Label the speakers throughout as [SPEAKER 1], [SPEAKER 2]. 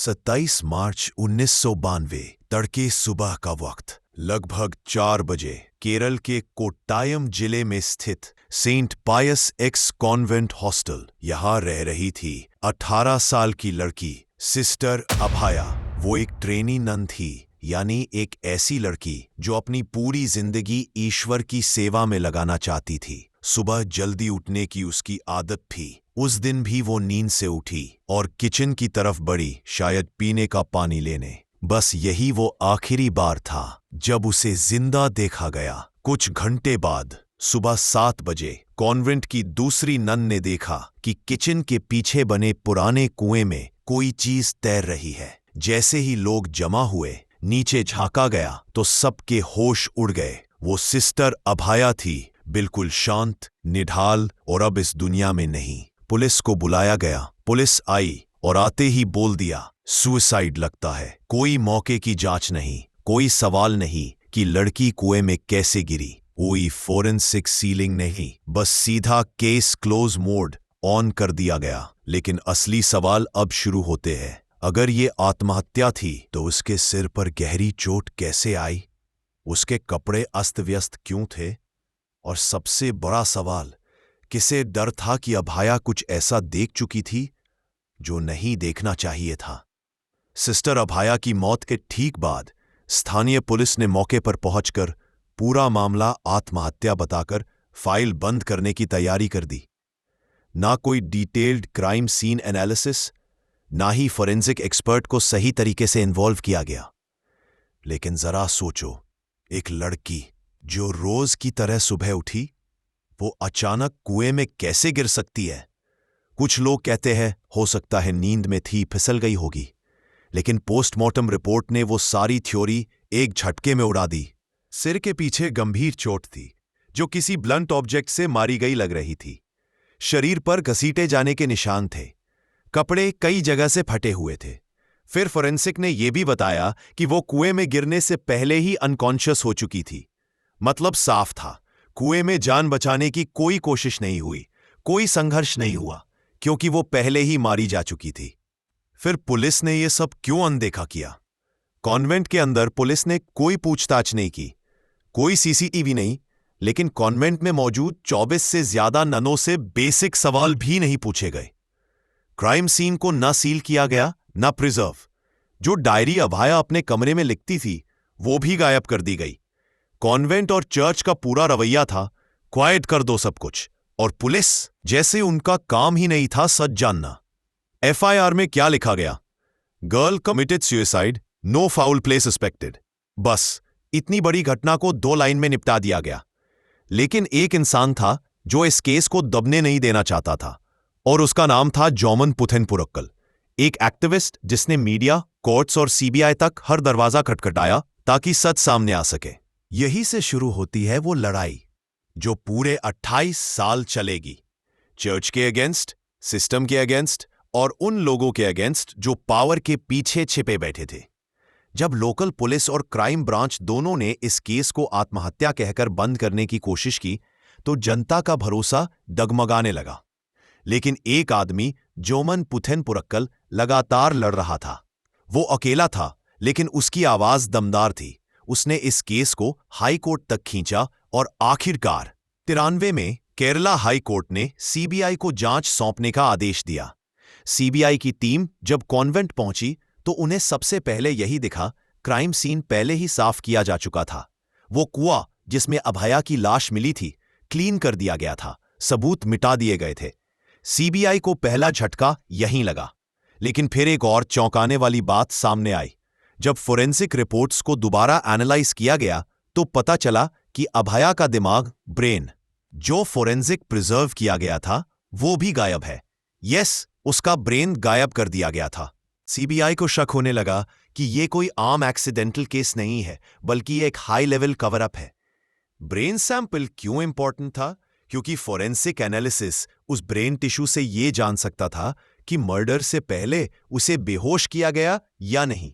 [SPEAKER 1] 27 मार्च 1992 तड़के सुबह का वक्त लगभग 4 बजे केरल के कोट्टायम जिले में स्थित सेंट पायस एक्स कॉन्वेंट हॉस्टल यहाँ रह रही थी 18 साल की लड़की सिस्टर अभाया। वो एक ट्रेनी नन थी, यानी एक ऐसी लड़की जो अपनी पूरी जिंदगी ईश्वर की सेवा में लगाना चाहती थी। सुबह जल्दी उठने की उसकी आदत थी। उस दिन भी वो नींद से उठी और किचन की तरफ बढ़ी, शायद पीने का पानी लेने। बस यही वो आखिरी बार था जब उसे जिंदा देखा गया। कुछ घंटे बाद सुबह 7 बजे कॉन्वेंट की दूसरी नन ने देखा कि किचन के पीछे बने पुराने कुएं में कोई चीज तैर रही है। जैसे ही लोग जमा हुए, नीचे झांका गया तो सबके होश उड़ गए। वो सिस्टर अभाया थी, बिल्कुल शांत, निढाल और अब इस दुनिया में नहीं। पुलिस को बुलाया गया। पुलिस आई और आते ही बोल दिया, सुसाइड लगता है। कोई मौके की जांच नहीं, कोई सवाल नहीं कि लड़की कुएं में कैसे गिरी। कोई फोरेंसिक सीलिंग नहीं, बस सीधा केस क्लोज मोड ऑन कर दिया गया। लेकिन असली सवाल अब शुरू होते हैं। अगर ये आत्महत्या थी तो उसके सिर पर गहरी चोट कैसे आई? उसके कपड़े अस्त व्यस्त क्यों थे? और सबसे बड़ा सवाल, किसे डर था कि अभाया कुछ ऐसा देख चुकी थी जो नहीं देखना चाहिए था? सिस्टर अभाया की मौत के ठीक बाद स्थानीय पुलिस ने मौके पर पहुंचकर पूरा मामला आत्महत्या बताकर फाइल बंद करने की तैयारी कर दी। ना कोई डिटेल्ड क्राइम सीन एनालिसिस, ना ही फोरेंसिक एक्सपर्ट को सही तरीके से इन्वॉल्व किया गया। लेकिन जरा सोचो, एक लड़की जो रोज की तरह सुबह उठी, वो अचानक कुएं में कैसे गिर सकती है? कुछ लोग कहते हैं हो सकता है नींद में थी, फिसल गई होगी। लेकिन पोस्टमार्टम रिपोर्ट ने वो सारी थ्योरी एक झटके में उड़ा दी। सिर के पीछे गंभीर चोट थी जो किसी ब्लंट ऑब्जेक्ट से मारी गई लग रही थी। शरीर पर घसीटे जाने के निशान थे। कपड़े कई जगह से फटे हुए थे। फिर फोरेंसिक ने यह भी बताया कि वो कुएं में गिरने से पहले ही अनकॉन्शियस हो चुकी थी। मतलब साफ था, कुएं में जान बचाने की कोई कोशिश नहीं हुई, कोई संघर्ष नहीं हुआ, क्योंकि वो पहले ही मारी जा चुकी थी। फिर पुलिस ने यह सब क्यों अनदेखा किया? कॉन्वेंट के अंदर पुलिस ने कोई पूछताछ नहीं की, कोई सीसीटीवी नहीं, लेकिन कॉन्वेंट में मौजूद 24 से ज्यादा ननों से बेसिक सवाल भी नहीं पूछे गए। क्राइम सीन को ना सील किया गया, ना प्रिजर्व। जो डायरी अभाया अपने कमरे में लिखती थी, वो भी गायब कर दी गई। कॉन्वेंट और चर्च का पूरा रवैया था, क्वाइट कर दो सब कुछ। और पुलिस, जैसे उनका काम ही नहीं था सच जानना। एफआईआर में क्या लिखा गया? Girl committed suicide, no foul play suspected. बस इतनी बड़ी घटना को 2 लाइन में निपटा दिया गया। लेकिन एक इंसान था जो इस केस को दबने नहीं देना चाहता था, और उसका नाम था जोमन पुथेन पुरक्कल, एक एक्टिविस्ट जिसने मीडिया, कोर्ट्स और सीबीआई तक हर दरवाजा खटखटाया ताकि सच सामने आ सके। यही से शुरू होती है वो लड़ाई जो पूरे 28 साल चलेगी। चर्च के अगेंस्ट, सिस्टम के अगेंस्ट और उन लोगों के अगेंस्ट जो पावर के पीछे छिपे बैठे थे। जब लोकल पुलिस और क्राइम ब्रांच दोनों ने इस केस को आत्महत्या कहकर बंद करने की कोशिश की, तो जनता का भरोसा डगमगाने लगा। लेकिन एक आदमी, जोमन पुथेन पुरक्कल, लगातार लड़ रहा था। वो अकेला था, लेकिन उसकी आवाज दमदार थी। उसने इस केस को हाई कोर्ट तक खींचा और आखिरकार 93 में केरला हाई कोर्ट ने सीबीआई को जांच सौंपने का आदेश दिया। सीबीआई की टीम जब कॉन्वेंट पहुंची तो उन्हें सबसे पहले यही दिखा, क्राइम सीन पहले ही साफ किया जा चुका था। वो कुआं जिसमें अभाया की लाश मिली थी, क्लीन कर दिया गया था, सबूत मिटा दिए गए थे। सीबीआई को पहला झटका यहीं लगा। लेकिन फिर एक और चौंकाने वाली बात सामने आई। जब फोरेंसिक रिपोर्ट्स को दोबारा एनालाइज किया गया तो पता चला कि अभाया का दिमाग, ब्रेन, जो फोरेंसिक प्रिजर्व किया गया था, वो भी गायब है। यस, उसका ब्रेन गायब कर दिया गया था। सीबीआई को शक होने लगा कि ये कोई आम एक्सीडेंटल केस नहीं है, बल्कि एक हाई लेवल कवर अप है। ब्रेन सैंपल क्यों इंपॉर्टेंट था? क्योंकि फोरेंसिक एनालिसिस उस ब्रेन टिश्यू से यह जान सकता था कि मर्डर से पहले उसे बेहोश किया गया या नहीं।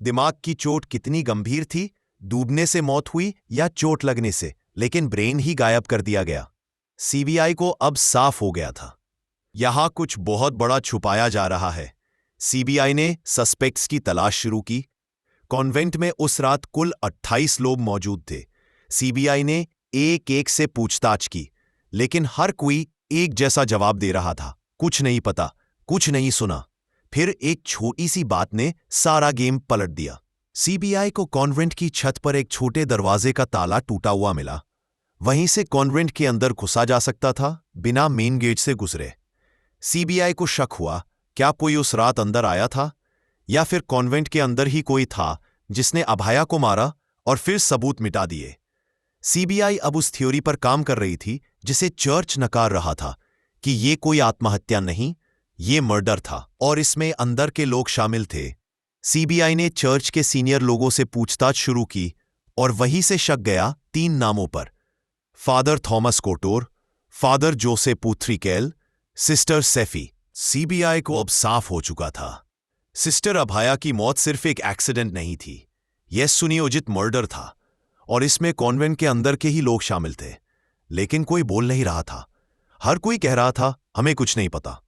[SPEAKER 1] दिमाग की चोट कितनी गंभीर थी, डूबने से मौत हुई या चोट लगने से, लेकिन ब्रेन ही गायब कर दिया गया। सीबीआई को अब साफ हो गया था, यहां कुछ बहुत बड़ा छुपाया जा रहा है। सीबीआई ने सस्पेक्ट्स की तलाश शुरू की। कॉन्वेंट में उस रात कुल 28 लोग मौजूद थे। सीबीआई ने एक एक से पूछताछ की, लेकिन हर कोई एक जैसा जवाब दे रहा था, कुछ नहीं पता, कुछ नहीं सुना। फिर एक छोटी सी बात ने सारा गेम पलट दिया। सीबीआई को कॉन्वेंट की छत पर एक छोटे दरवाजे का ताला टूटा हुआ मिला। वहीं से कॉन्वेंट के अंदर घुसा जा सकता था, बिना मेन गेट से गुजरे। सीबीआई को शक हुआ, क्या कोई उस रात अंदर आया था, या फिर कॉन्वेंट के अंदर ही कोई था जिसने अभाया को मारा और फिर सबूत मिटा दिए। सीबीआई अब उस थ्योरी पर काम कर रही थी जिसे चर्च नकार रहा था, कि ये कोई आत्महत्या नहीं, ये मर्डर था और इसमें अंदर के लोग शामिल थे। सीबीआई ने चर्च के सीनियर लोगों से पूछताछ शुरू की और वहीं से शक गया 3 नामों पर: फादर थॉमस कोटोर, फादर जोसे पुथ्रिकेल, सिस्टर सेफी। सीबीआई को अब साफ हो चुका था, सिस्टर अभाया की मौत सिर्फ एक एक्सीडेंट नहीं थी, यह सुनियोजित मर्डर था और इसमें कॉन्वेंट के अंदर के ही लोग शामिल थे। लेकिन कोई बोल नहीं रहा था, हर कोई कह रहा था हमें कुछ नहीं पता।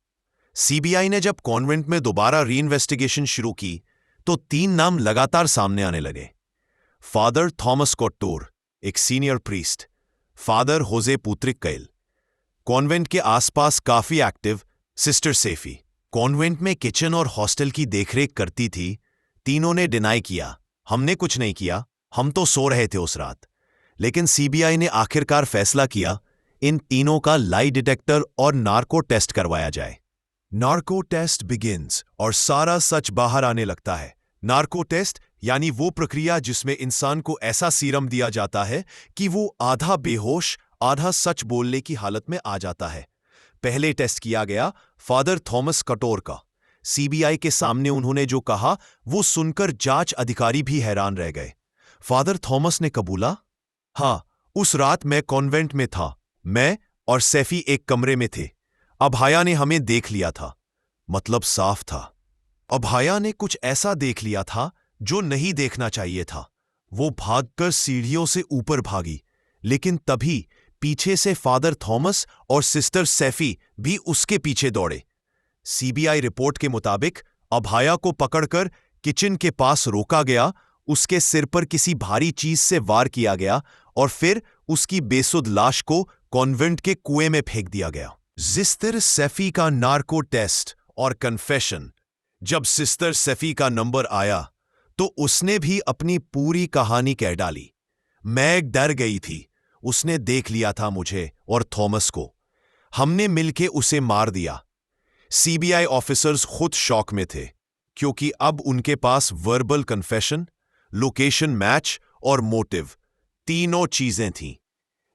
[SPEAKER 1] सीबीआई ने जब कॉन्वेंट में दोबारा रीइन्वेस्टिगेशन शुरू की तो 3 नाम लगातार सामने आने लगे: फादर थॉमस कोट्टोर, एक सीनियर प्रीस्ट; फादर होजे पुत्रिकैल, कॉन्वेंट के आसपास काफी एक्टिव; सिस्टर सेफी, कॉन्वेंट में किचन और हॉस्टल की देखरेख करती थी। तीनों ने डिनाई किया, हमने कुछ नहीं किया, हम तो सो रहे थे उस रात। लेकिन सीबीआई ने आखिरकार फैसला किया, इन तीनों का लाई डिटेक्टर और नार्को टेस्ट करवाया जाए। नार्को टेस्ट बिगिंस और सारा सच बाहर आने लगता है। नार्को टेस्ट यानी वो प्रक्रिया जिसमें इंसान को ऐसा सीरम दिया जाता है कि वो आधा बेहोश आधा सच बोलने की हालत में आ जाता है। पहले टेस्ट किया गया फादर थॉमस कटोर का। सीबीआई के सामने उन्होंने जो कहा वो सुनकर जांच अधिकारी भी हैरान रह गए। फादर थॉमस ने कबूला, हाँ, उस रात मैं कॉन्वेंट में था, मैं और सैफी एक कमरे में थे। अभाया ने हमें देख लिया था। मतलब साफ था, अभाया ने कुछ ऐसा देख लिया था जो नहीं देखना चाहिए था। वो भागकर सीढ़ियों से ऊपर भागी, लेकिन तभी पीछे से फादर थॉमस और सिस्टर सैफी भी उसके पीछे दौड़े। सीबीआई रिपोर्ट के मुताबिक अभाया को पकड़कर किचन के पास रोका गया, उसके सिर पर किसी भारी चीज से वार किया गया और फिर उसकी बेसुध लाश को कॉन्वेंट के कुएं में फेंक दिया गया। सिस्टर सैफी का नार्को टेस्ट और कन्फेशन। जब सिस्टर सैफी का नंबर आया तो उसने भी अपनी पूरी कहानी कह डाली। मैं डर गई थी, उसने देख लिया था मुझे और थॉमस को, हमने मिलके उसे मार दिया। सीबीआई ऑफिसर्स खुद शॉक में थे, क्योंकि अब उनके पास वर्बल कन्फेशन, लोकेशन मैच और मोटिव, तीनों चीजें थीं।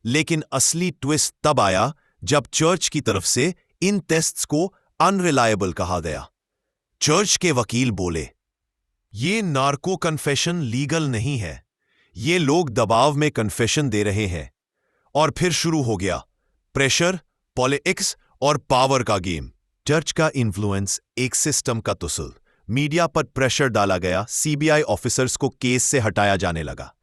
[SPEAKER 1] लेकिन असली ट्विस्ट तब आया जब चर्च की तरफ से इन टेस्ट्स को अनरिलायबल कहा गया। चर्च के वकील बोले, ये नार्को कन्फेशन लीगल नहीं है, ये लोग दबाव में कन्फेशन दे रहे हैं। और फिर शुरू हो गया प्रेशर, पॉलिटिक्स और पावर का गेम। चर्च का इन्फ्लुएंस, एक सिस्टम का तुसुल। मीडिया पर प्रेशर डाला गया, सीबीआई ऑफिसर्स को केस से हटाया जाने लगा,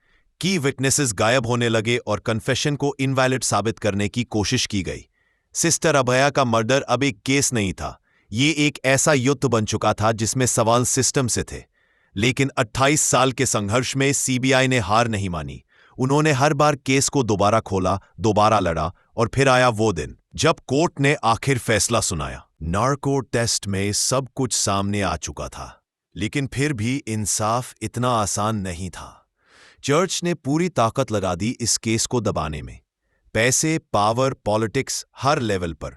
[SPEAKER 1] की विटनेसेस गायब होने लगे और कन्फेशन को इनवैलिड साबित करने की कोशिश की गई। सिस्टर अभया का मर्डर अब एक केस नहीं था, ये एक ऐसा युद्ध बन चुका था जिसमें सवाल सिस्टम से थे। लेकिन 28 साल के संघर्ष में सीबीआई ने हार नहीं मानी। उन्होंने हर बार केस को दोबारा खोला, दोबारा लड़ा और फिर आया वो दिन जब कोर्ट ने आखिर फैसला सुनाया। नार्को टेस्ट में सब कुछ सामने आ चुका था, लेकिन फिर भी इंसाफ इतना आसान नहीं था। चर्च ने पूरी ताकत लगा दी इस केस को दबाने में, पैसे, पावर, पॉलिटिक्स, हर लेवल पर।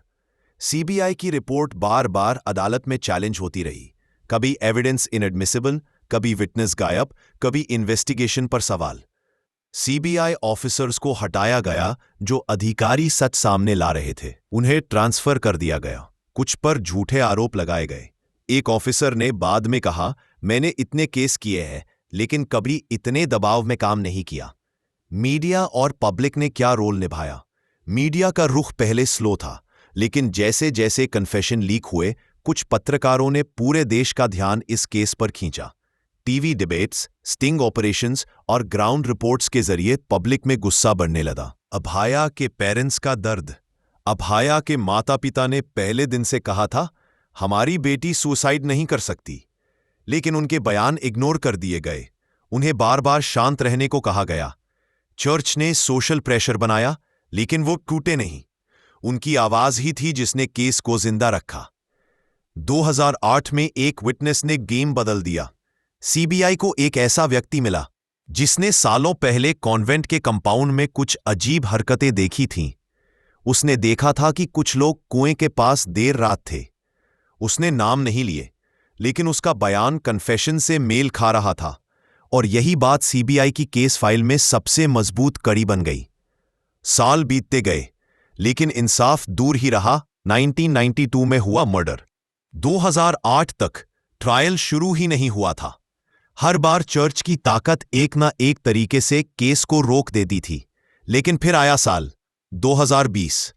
[SPEAKER 1] सीबीआई की रिपोर्ट बार बार अदालत में चैलेंज होती रही, कभी एविडेंस इनएडमिसिबल, कभी विटनेस गायब, कभी इन्वेस्टिगेशन पर सवाल। सीबीआई ऑफिसर्स को हटाया गया जो अधिकारी सच सामने ला रहे थे, उन्हें ट्रांसफर कर दिया गया, कुछ पर झूठे आरोप लगाए गए। एक ऑफिसर ने बाद में कहा, मैंने इतने केस किए हैं लेकिन कभी इतने दबाव में काम नहीं किया। मीडिया और पब्लिक ने क्या रोल निभाया? मीडिया का रुख पहले स्लो था, लेकिन जैसे जैसे कन्फेशन लीक हुए, कुछ पत्रकारों ने पूरे देश का ध्यान इस केस पर खींचा। टीवी डिबेट्स, स्टिंग ऑपरेशंस और ग्राउंड रिपोर्ट्स के जरिए पब्लिक में गुस्सा बढ़ने लगा। अभाया के पेरेंट्स का दर्द। अभाया के माता पिता ने पहले दिन से कहा था, हमारी बेटी सुसाइड नहीं कर सकती। लेकिन उनके बयान इग्नोर कर दिए गए। उन्हें बार बार शांत रहने को कहा गया। चर्च ने सोशल प्रेशर बनाया, लेकिन वो टूटे नहीं। उनकी आवाज ही थी जिसने केस को जिंदा रखा। 2008 में एक विटनेस ने गेम बदल दिया। सीबीआई को एक ऐसा व्यक्ति मिला जिसने सालों पहले कॉन्वेंट के कंपाउंड में कुछ अजीब हरकतें देखी थीं। उसने देखा था कि कुछ लोग कुएं के पास देर रात थे। उसने नाम नहीं लिए, लेकिन उसका बयान कन्फेशन से मेल खा रहा था, और यही बात सीबीआई की केस फाइल में सबसे मजबूत कड़ी बन गई। साल बीतते गए, लेकिन इंसाफ दूर ही रहा। 1992 में हुआ मर्डर। 2008 तक ट्रायल शुरू ही नहीं हुआ था। हर बार चर्च की ताकत एक ना एक तरीके से केस को रोक देती थी। लेकिन फिर आया साल 2020।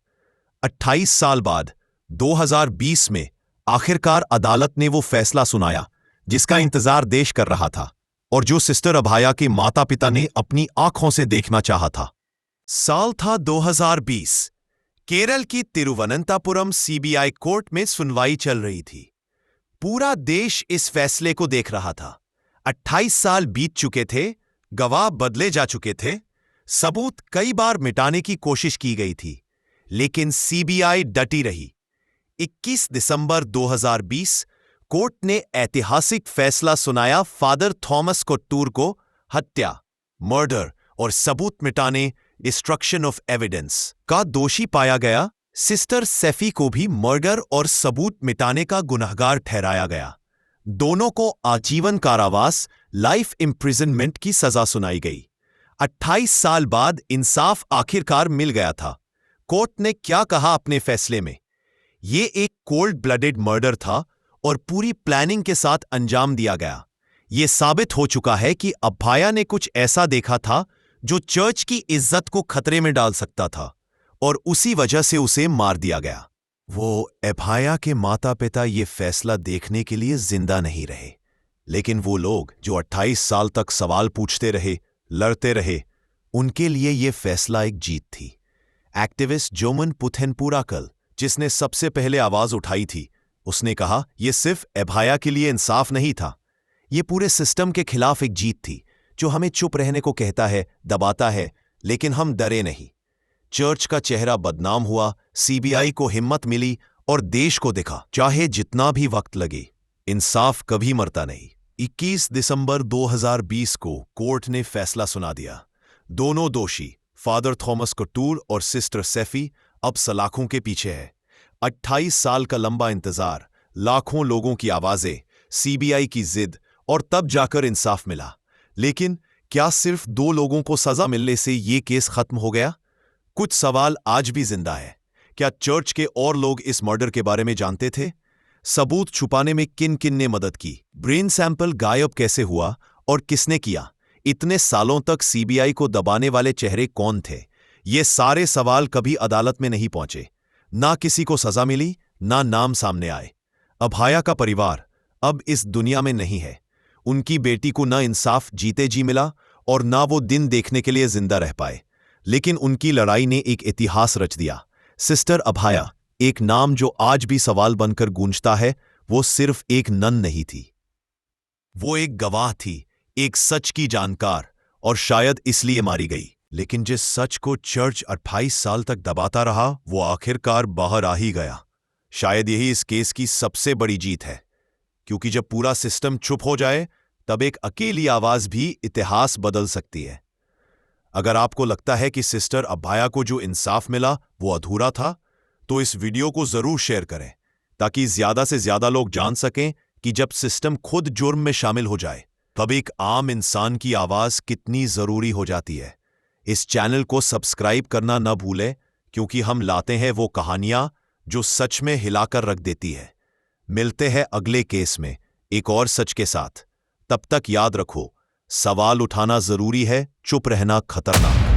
[SPEAKER 1] 28 साल बाद 2020 में आखिरकार अदालत ने वो फैसला सुनाया जिसका इंतजार देश कर रहा था, और जो सिस्टर अभाया के माता पिता ने अपनी आंखों से देखना चाहा था। साल था 2020। केरल की तिरुवनंतपुरम सीबीआई कोर्ट में सुनवाई चल रही थी। पूरा देश इस फैसले को देख रहा था। 28 साल बीत चुके थे, गवाह बदले जा चुके थे, सबूत कई बार मिटाने की कोशिश की गई थी, लेकिन सीबीआई डटी रही। 21 दिसंबर 2020 कोर्ट ने ऐतिहासिक फैसला सुनाया। फादर थॉमस कोट्टूर को हत्या, मर्डर और सबूत मिटाने, डिस्ट्रक्शन ऑफ एविडेंस का दोषी पाया गया। सिस्टर सेफी को भी मर्डर और सबूत मिटाने का गुनहगार ठहराया गया। दोनों को आजीवन कारावास, लाइफ इम्प्रिजनमेंट की सजा सुनाई गई। 28 साल बाद इंसाफ आखिरकार मिल गया था। कोर्ट ने क्या कहा अपने फैसले में? ये एक कोल्ड ब्लडेड मर्डर था और पूरी प्लानिंग के साथ अंजाम दिया गया। ये साबित हो चुका है कि अभाया ने कुछ ऐसा देखा था जो चर्च की इज्जत को खतरे में डाल सकता था, और उसी वजह से उसे मार दिया गया। वो अभाया के माता पिता ये फैसला देखने के लिए जिंदा नहीं रहे, लेकिन वो लोग जो 28 साल तक सवाल पूछते रहे, लड़ते रहे, उनके लिए ये फैसला एक जीत थी। एक्टिविस्ट जोमन पुथेनपुराकल, जिसने सबसे पहले आवाज उठाई थी, उसने कहा यह सिर्फ अभाया के लिए इंसाफ नहीं था, ये पूरे सिस्टम के खिलाफ एक जीत थी जो हमें चुप रहने को कहता है, दबाता है, लेकिन हम डरे नहीं। चर्च का चेहरा बदनाम हुआ, सीबीआई को हिम्मत मिली, और देश को दिखा चाहे जितना भी वक्त लगे, इंसाफ कभी मरता नहीं। 21 दिसंबर 2020 को कोर्ट ने फैसला सुना दिया। दोनों दोषी, फादर थॉमस कोट्टूर और सिस्टर सेफी, अब सलाखों के पीछे है। 28 साल का लंबा इंतजार, लाखों लोगों की आवाजें, सीबीआई की जिद, और तब जाकर इंसाफ मिला। लेकिन क्या सिर्फ 2 लोगों को सजा मिलने से ये केस खत्म हो गया? कुछ सवाल आज भी जिंदा है। क्या चर्च के और लोग इस मर्डर के बारे में जानते थे? सबूत छुपाने में किन किन ने मदद की? ब्रेन सैंपल गायब कैसे हुआ और किसने किया? इतने सालों तक सीबीआई को दबाने वाले चेहरे कौन थे? ये सारे सवाल कभी अदालत में नहीं पहुंचे। ना किसी को सजा मिली, ना नाम सामने आए। अभाया का परिवार अब इस दुनिया में नहीं है। उनकी बेटी को ना इंसाफ जीते जी मिला, और ना वो दिन देखने के लिए जिंदा रह पाए। लेकिन उनकी लड़ाई ने एक इतिहास रच दिया। सिस्टर अभाया, एक नाम जो आज भी सवाल बनकर गूंजता है, वो सिर्फ एक नन नहीं थी। वो एक गवाह थी, एक सच की जानकार, और शायद इसलिए मारी गई। लेकिन जिस सच को चर्च 28 साल तक दबाता रहा, वो आखिरकार बाहर आ ही गया। शायद यही इस केस की सबसे बड़ी जीत है, क्योंकि जब पूरा सिस्टम चुप हो जाए, तब एक अकेली आवाज भी इतिहास बदल सकती है। अगर आपको लगता है कि सिस्टर अभाया को जो इंसाफ मिला वो अधूरा था, तो इस वीडियो को जरूर शेयर करें, ताकि ज्यादा से ज्यादा लोग जान सकें कि जब सिस्टम खुद जुर्म में शामिल हो जाए, तब एक आम इंसान की आवाज कितनी जरूरी हो जाती है। इस चैनल को सब्सक्राइब करना न भूलें, क्योंकि हम लाते हैं वो कहानियां जो सच में हिलाकर रख देती है। मिलते हैं अगले केस में एक और सच के साथ। तब तक याद रखो, सवाल उठाना जरूरी है, चुप रहना खतरनाक।